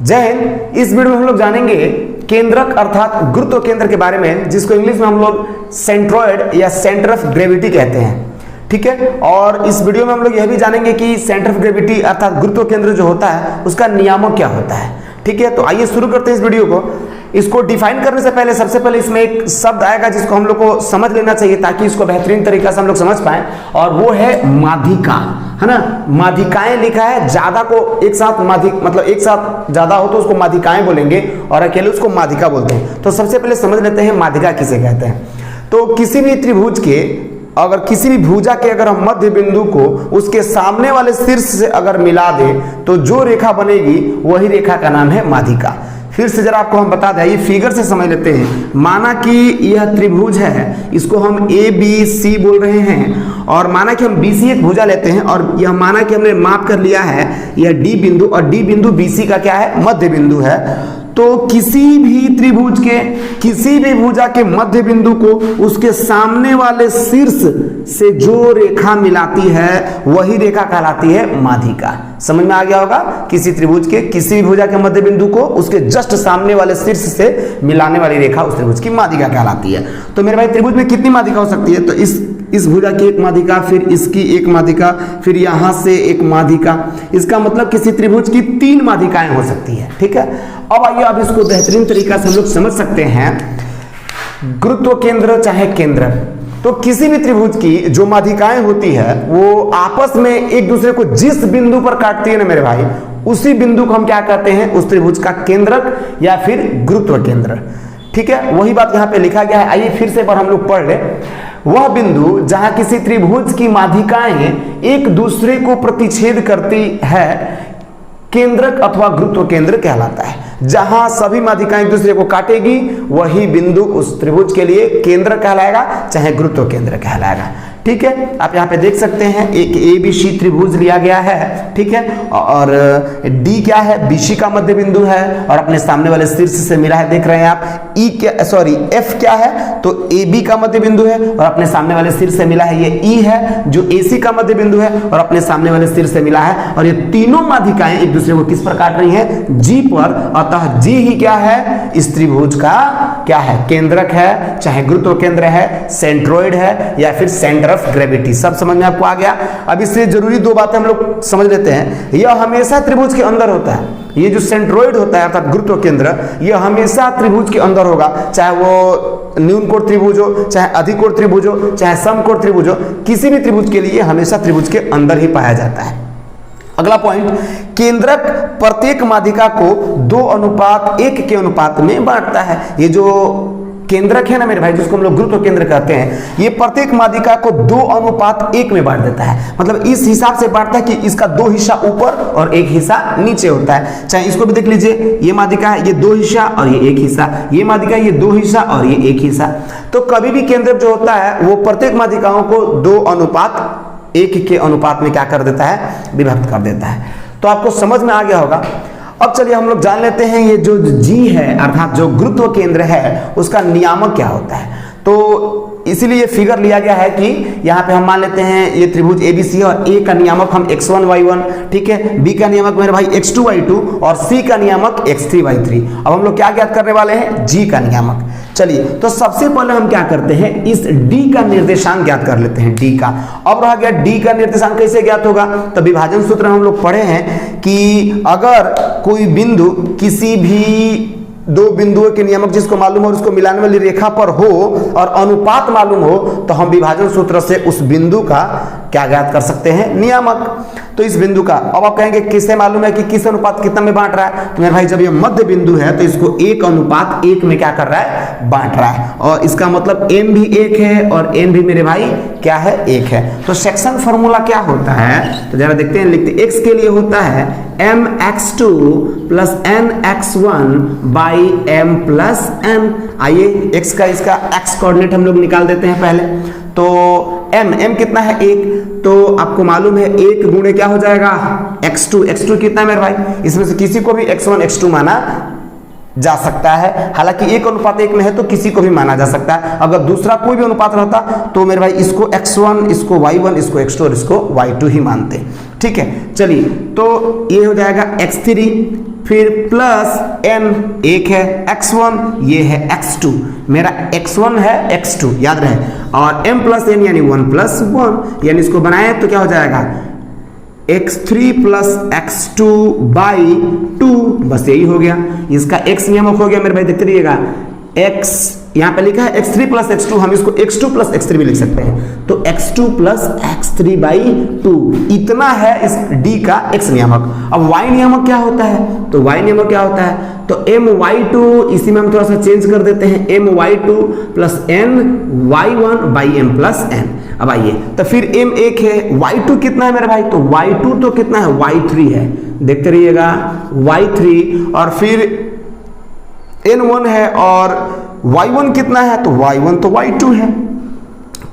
जय हिंद। इस वीडियो में हम लोग जानेंगे केंद्रक अर्थात गुरुत्व केंद्र के बारे में, जिसको इंग्लिश में हम लोग सेंट्रॉइड या सेंटर ऑफ ग्रेविटी कहते हैं। ठीक है, और इस वीडियो में हम लोग यह भी जानेंगे कि सेंटर ऑफ ग्रेविटी अर्थात गुरुत्व केंद्र जो होता है उसका नियामक क्या होता है। ठीक है, तो आइए शुरू करते हैं इस वीडियो को। इसको डिफाइन करने से पहले सबसे पहले इसमें एक शब्द आएगा जिसको हम लोग को समझ लेना चाहिए ताकि इसको बेहतरीन तरीका से हम लोग समझ पाए, और वो है माध्यिका, है ना। माध्यिकाएं लिखा है, ज्यादा को एक साथ मतलब एक साथ ज्यादा हो तो उसको माध्यिकाएं बोलेंगे और अकेले उसको माध्यिका बोलते हैं। तो सबसे पहले समझ लेते हैं माध्यिका किसे कहते हैं। तो किसी भी त्रिभुज के अगर किसी भी भुजा के अगर हम मध्य बिंदु को उसके सामने वाले शीर्ष से अगर मिला दे तो जो रेखा बनेगी वही रेखा का नाम है माध्यिका। फिर से जरा आपको हम बता दें, ये फिगर से समझ लेते हैं। माना कि यह त्रिभुज है, इसको हम ए बी सी बोल रहे हैं, और माना कि हम बीसी एक भुजा लेते हैं, और यह माना कि हमने माप कर लिया है यह डी बिंदु, और डी बिंदु बीसी का क्या है, मध्य बिंदु है। तो किसी भी त्रिभुज के किसी भी भुजा के मध्य बिंदु को उसके सामने वाले शीर्ष से जो रेखा मिलाती है वही रेखा कहलाती है माध्यिका। समझ में आ गया होगा। किसी त्रिभुज के किसी भी भुजा के मध्य बिंदु को उसके जस्ट सामने वाले शीर्ष से मिलाने वाली रेखा उस त्रिभुज की माध्यिका कहलाती है। तो मेरे भाई त्रिभुज में कितनी माध्यिका हो सकती है, तो इस भुजा की एक माध्यिका, फिर इसकी एक माध्यिका, फिर यहां से एक माध्यिका। इसका मतलब किसी त्रिभुज की 3 माध्यिकाएं हो सकती है। ठीक है, अब आइए अब इसको बेहतरीन तरीका से हम लोग समझ सकते हैं। गुरुत्व केंद्र चाहे केंद्र, तो किसी भी त्रिभुज की जो माध्यिकाएं होती है वो आपस में एक दूसरे को जिस बिंदु पर काटती है ना मेरे भाई, उसी बिंदु को हम क्या कहते हैं, उस त्रिभुज का केंद्रक या फिर गुरुत्व केंद्र। ठीक है, वही बात यहाँ पे लिखा गया है। आइए फिर से एक बार हम लोग पढ़ ले। वह बिंदु जहां किसी त्रिभुज की माध्यिकाएं एक दूसरे को प्रतिच्छेद करती है केंद्रक अथवा गुरुत्व केंद्र कहलाता है। जहां सभी माध्यिकाएं एक दूसरे को काटेगी वही बिंदु उस त्रिभुज के लिए केंद्र कहलाएगा, चाहे गुरुत्व केंद्र कहलाएगा। ठीक है, आप यहाँ पे देख सकते हैं एक एबीसी त्रिभुज लिया गया है। ठीक है, और डी क्या है, बीसी का मध्य बिंदु है और अपने सामने वाले शीर्ष से मिला है। देख रहे हैं आप एफ क्या है, तो एबी का मध्य बिंदु है और अपने सामने वाले शीर्ष से मिला है। ये ई है जो एसी का मध्य बिंदु है और अपने सामने वाले शीर्ष से मिला है। और ये तीनों माध्यिकाएं एक दूसरे को किस पर काट रही है, जी पर। अतः जी ही क्या है, इस त्रिभुज का क्या है, केंद्रक है, चाहे गुरुत्व केंद्र है, सेंट्रोइड है या फिर सेंटर ऑफ ग्रेविटी। सब समझ में आपको आ गया। अब इससे जरूरी 2 बातें हम लोग समझ लेते हैं। यह हमेशा त्रिभुज के अंदर होता है। ये जो सेंट्रोइड होता है अर्थात गुरुत्व केंद्र, यह हमेशा त्रिभुज के अंदर होगा, चाहे वो न्यून कोण त्रिभुज हो, चाहे अधिक कोण त्रिभुज हो, चाहे समकोण त्रिभुज हो। किसी भी त्रिभुज के लिए हमेशा त्रिभुज के अंदर ही पाया जाता है। अगला पॉइंट, केंद्रक प्रत्येक माध्यिका को 2:1 के अनुपात में बांटता है। ये जो केंद्रक है ना मेरे भाई, जिसको हम लोग गुरुत्व केंद्र कहते हैं, ये प्रत्येक माध्यिका को 2:1 में बांट देता है। मतलब इस हिसाब से बांटता है कि इसका 2 हिस्सा ऊपर और 1 हिस्सा नीचे होता है। चाहे इसको भी देख लीजिए, ये माध्यिका है, ये 2 हिस्सा और ये 1 हिस्सा, ये माध्यिका ये 2 हिस्सा और ये 1 हिस्सा। तो कभी भी केंद्रक जो होता है वो प्रत्येक माध्यिकाओं को 2:1 के अनुपात में क्या कर देता है, विभक्त कर देता है। तो आपको समझ में आ गया होगा। अब चलिए हम लोग जान लेते हैं ये जो जी है अर्थात जो गुरुत्व केंद्र है उसका नियामक क्या होता है। तो इसीलिए फिगर लिया गया है कि यहाँ पे हम मान लेते हैं ये त्रिभुज एबीसी है और ए का नियामक हम x1 y1, ठीक है, बी का नियामक मेरे भाई x2 y2 और सी का नियामक x3 y3। अब हम लोग क्या ज्ञात करने वाले हैं, जी का नियामक। चलिए, तो सबसे पहले हम क्या करते हैं, इस डी का निर्देशांक ज्ञात कर लेते हैं, डी का। अब रह गया डी का निर्देशांक कैसे ज्ञात होगा, तो विभाजन सूत्र हम लोग पढ़े हैं कि अगर कोई बिंदु किसी भी 2 बिंदुओं के नियामक जिसको मालूम हो और उसको मिलाने वाली रेखा पर हो और अनुपात मालूम हो तो हम विभाजन सूत्र से उस बिंदु का क्या ज्ञात कर सकते हैं, नियामक। तो इस बिंदु का अब आप कहेंगे किससे मालूम है कि किस अनुपात कितना में बांट रहा है, तो मेरे भाई जब ये मध्य बिंदु है तो इसको 1:1 में क्या कर रहा है, बांट रहा है। और इसका मतलब m भी 1 है और n भी मेरे भाई क्या है, 1 है। तो सेक्शन फॉर्मूला क्या होता है, तो जरा देखते हैं, लिखते x के लिए होता है mx2 + nx1 / m + n। आइए x का इसका x कोऑर्डिनेट हम लोग निकाल देते हैं पहले। तो m कितना है, 1, तो आपको मालूम है 1 गुणे क्या हो जाएगा, x2 कितना है मेरे भाई, इसमें से किसी को भी x1 x2 माना जा सकता है। हालांकि 1:1 में है तो किसी को भी माना जा सकता है। अगर दूसरा कोई भी अनुपात रहता तो मेरे भाई इसको x1, इसको y1, इसको x2 और इसको y2 ही मानते। ठीक है, चलिए, तो ये हो जाएगा x3, फिर प्लस n एक है x1, ये है x2, मेरा x1 है x2 याद रहे, और m प्लस n यानी 1 प्लस 1, यानी इसको बनाए तो क्या हो जाएगा x3 प्लस x2 बाई 2, बस यही हो गया। इसका x नियामक हो गया मेरे भाई, देखते रहिएगा x यहाँ पे लिखा है x3 प्लस x2, हम इसको x2 प्लस x3 भी लिख सकते हैं, तो x2 प्लस x3 बाई 2, इतना है इस d का x नियामक। अब y नियामक क्या होता है, तो y नियामक क्या होता है, तो my2, इसी में हम थोड़ा सा चेंज कर देते हैं, my2 plus n y1 by m plus n। अब आइए तो फिर m एक है, y2 कितना है मेरे भाई, तो y2 तो कितना है y3 है, देखते रहिएगा y3, और फिर n1 है, और y1 कितना है, तो y1 तो y2 है,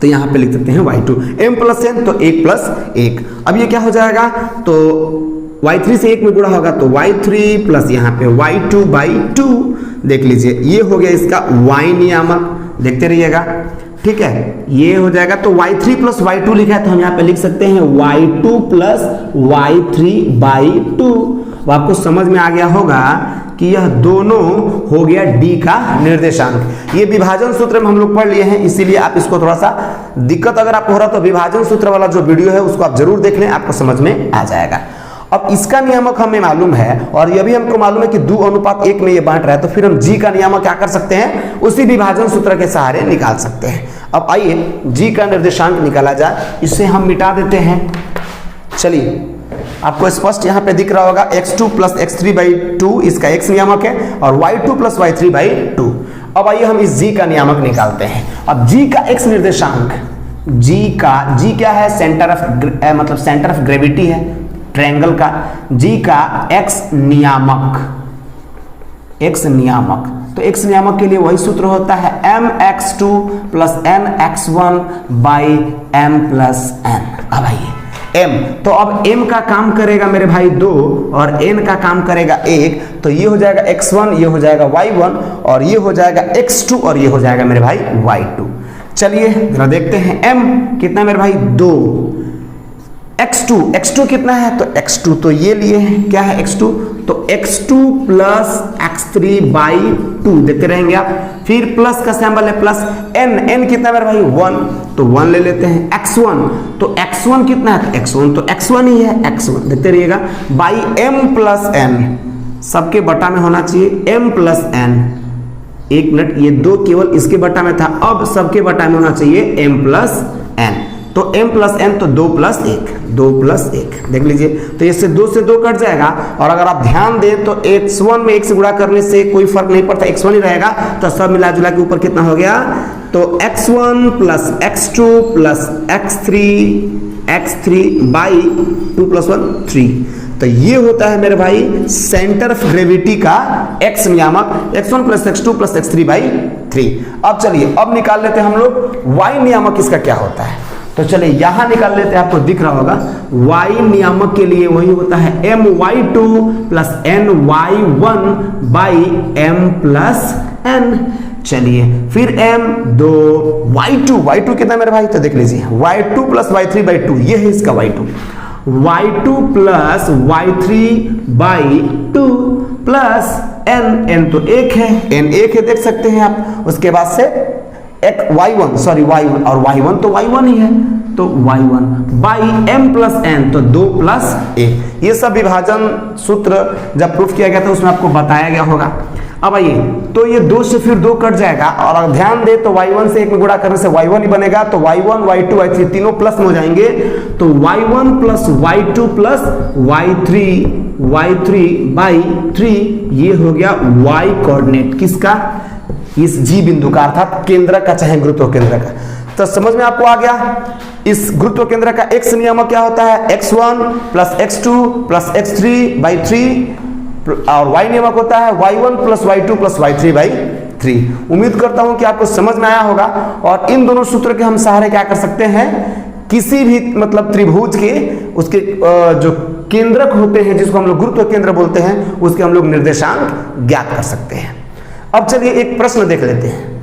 तो यहां पे लिख देते हैं y2, m प्लस n तो 1 प्लस 1। अब ये क्या हो जाएगा, तो y3 से 1 में गुणा होगा तो y3 प्लस यहाँ पे y2 बाई 2, देख लीजिए ये हो गया इसका y नियामक, देखते रहिएगा, ठीक है, ये हो जाएगा। तो y3 प्लस y2 लिखा है तो हम यहाँ पे लिख सकते हैं y2 प्लस y3 बाई 2। आपको समझ में आ गया होगा कि यह दोनों हो गया d का निर्देशांक। ये विभाजन सूत्र में हम लोग पढ़ लिए हैं, इसीलिए आप इसको थोड़ा सा दिक्कत अगर आपको हो रहा तो विभाजन सूत्र वाला जो वीडियो है उसको आप जरूर देख लें, आपको समझ में आ जाएगा। अब इसका नियामक हमें मालूम है और यह भी हमको मालूम है कि 2:1 में ये बांट रहा है, तो फिर हम g का नियामक क्या कर सकते हैं, उसी विभाजन सूत्र के सहारे निकाल सकते हैं। अब आइए g का निर्देशांक निकाला जाए, इसे हम मिटा देते हैं। चलिए आपको स्पष्ट यहाँ पे दिख रहा होगा x2 प्लस x3 बाई 2 इसका x नियामक है, और y2 प्लस y3 बाई 2। अब आइए हम इस g का नियामक निकालते हैं। अब g का x निर्देशांक, g क्या है, सेंटर ऑफ मतलब सेंटर ऑफ ग्रेविटी है ट्रायंगल का, g का x नियामक, तो x नियामक के लिए वही सूत्र होता है mx2 plus nx1 by m plus n। अब आइए m, तो अब m का काम करेगा मेरे भाई 2 और n का काम करेगा 1, तो ये हो जाएगा x1, ये हो जाएगा y1, और ये हो जाएगा x2, और ये हो जाएगा मेरे भाई y2। चलिए जरा देखते हैं m कितना मेरे भाई 2, x2 कितना है, तो x2 तो ये लिए हैं, क्या है x2, तो x2 प्लस x3 बाई 2, देखते रहेंगे आप, फिर प्लस का सिंबल है प्लस, n कितना मेरे भाई 1, तो 1 ले लेते हैं, x1, तो x1 कितना है, तो x1 तो x1 ही है, x1 देखते रहिएगा, बाई m प्लस n, सबके बटा में होना चाहिए m प्लस n, एक मिनट, ये 2 केवल इसके बटा में था, अब सबके बटा में होना चाहिए m प्लस n, तो m प्लस n तो 2 प्लस 1, देख लीजिए, तो इससे 2 से 2 कट जाएगा, और अगर आप ध्यान दें तो x1 में 1 से गुणा करने से कोई फर्क नहीं पड़ता, x1 ही रहेगा, तो सब मिला जुला के ऊपर कितना हो गया, तो x1 plus x2 plus x3 by 2 plus 1 3, तो ये होता है मेरे भाई सेंटर ऑफ ग्रेविटी का x नियामक, x1 plus x2 plus x3 by 3। अब चलिए अब निकाल लेते हैं हम लोग y नियामक इसका क्या होता है, तो चलिए यहां निकाल लेते हैं, आपको दिख रहा होगा y नियामक के लिए वही होता है my2 plus ny1 by m plus n। चलिए फिर m2 y2 कितना मेरे भाई, तो देख लीजिए y2 प्लस y3 बाई 2, ये है इसका y2 plus y3 by 2 plus n तो 1 है, देख सकते हैं आप, उसके बाद से y1 और y1 तो y1 ही है, तो y1 by m plus n तो 2 प्लस 1। ये सब विभाजन सूत्र जब प्रूफ किया गया था उसमें आपको बताया गया होगा। अब आइए, तो ये 2 से फिर 2 कट जाएगा, और अगर ध्यान दे तो y1 से 1 में गुणा करने से y1 ही बनेगा, तो y1 y2 y3 तीनों प्लस में हो जाएंगे, तो y1 plus y2 plus y3 by 3, ये हो गया y कोऑर्डिनेट किसका, इस जी बिंदु का, अर्थात केंद्र का चाहे गुरुत्व केंद्र का। तो समझ में आपको आ गया इस गुरुत्व केंद्र का x नियामक क्या होता है, x1 plus x2 plus x3 by 3, और y नियामक होता है y1 plus y2 plus y3 by 3। उम्मीद करता हूं कि आपको समझ में आया होगा, और इन दोनों सूत्र के हम सहारे क्या कर सकते हैं, किसी भी मतलब त्रिभुज के उसके जो केंद्रक होते हैं जिसको हम लोग गुरुत्व केंद्र बोलते हैं, उसके हम लोग निर्देशांक ज्ञात कर सकते हैं। अब चलिए एक प्रश्न देख लेते हैं।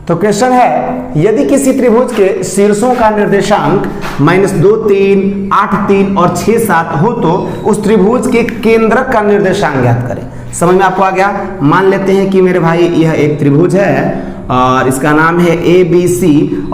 तो क्वेश्चन है, यदि किसी त्रिभुज के शीर्षों का निर्देशांक -2 3 8 3 और 6 7 हो तो उस त्रिभुज के केंद्रक का निर्देशांक ज्ञात करें। समझ में आपको आ गया। मान लेते हैं कि मेरे भाई यह एक त्रिभुज है और इसका नाम है ABC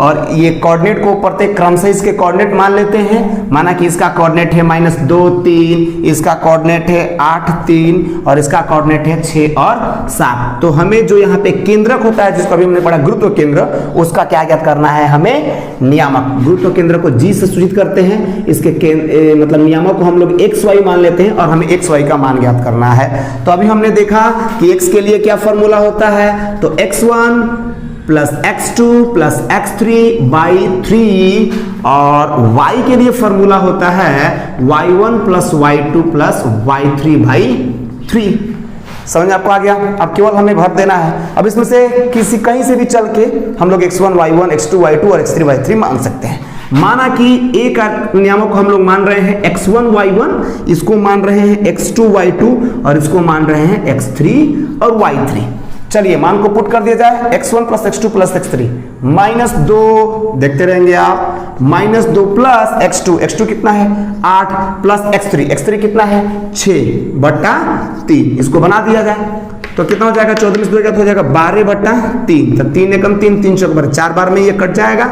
और ये कोऑर्डिनेट को प्रत्येक क्रम से इसके कोऑर्डिनेट मान लेते हैं। माना कि इसका कोऑर्डिनेट है -2 3, इसका कोऑर्डिनेट है 8 3 और इसका कोऑर्डिनेट है 6 और 7। तो हमें जो यहाँ पे केंद्रक होता है जिसको अभी हमने पढ़ा गुरुत्व केंद्र, उसका क्या ज्ञात करना है हमें, नियामक। गुरुत्व केंद्र को G से सूचित करते हैं, इसके मतलब नियामक को हम लोग XY मान लेते हैं और हमें XY का मान ज्ञात करना है। तो अभी हमने देखा कि x के लिए क्या फॉर्मूला होता है, तो x1 plus x2 plus x3 by 3 और y के लिए फॉर्मूला होता है y1 plus y2 plus y3 by 3। समझ आपको आ गया। अब केवल हमें भर देना है। अब इसमें से किसी कहीं से भी चल के हम लोग x1 y1 x2 y2 और x3 y3 मान सकते हैं। माना कि एक नियामक को हम लोग मान रहे हैं x1 y1, इसको मान रहे हैं x2 y2 और इसको मान रहे हैं x3 और y3। चलिए मान को पुट कर दिया जाए, x1 plus x2 plus x3 -2, देखते रहेंगे आप, -2 प्लस x2 कितना है 8 प्लस x3 कितना है 6/3, इसको बना दिया जाए तो कितना हो जाएगा, 14 में 2 हो जाएगा 12/3। तो 3 एकम 3, 3 चौक 4 बार में ये कट जाएगा,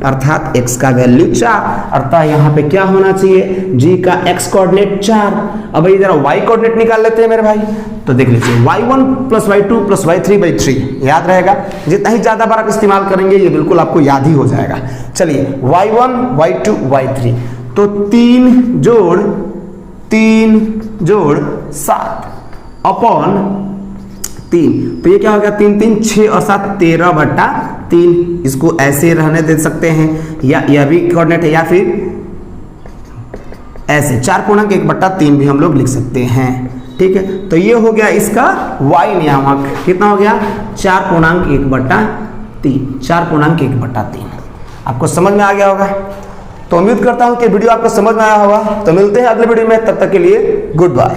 अर्थात x का वैल्यू 4। अर्थात यहाँ पे क्या होना चाहिए, g का x कोऑर्डिनेट 4। अब ये जरा y कोऑर्डिनेट निकाल लेते हैं मेरे भाई। तो देख लीजिए y1 plus y2 plus y3 by 3 याद रहेगा। जितना ही ज्यादा बार आप इस्तेमाल करेंगे ये बिल्कुल आपको याद ही हो जाएगा। चलिए y1 y2 y3, तो 3 जोड़ 7 अपॉन 3, तो ये क्या हो गया 3 3 6 और 7 13/3। इसको ऐसे रहने दे सकते हैं या यह भी कोऑर्डिनेट है या फिर ऐसे 4.1/3 भी हम लोग लिख सकते हैं। ठीक है, तो ये हो गया इसका y नियामक, कितना हो गया 4.1/3। आपको समझ में आ गया होगा। तो उम्मीद करता हूं कि वीडियो आपको समझ में आया होगा। तो मिलते हैं अगले वीडियो में, तब तक के लिए गुड बाय।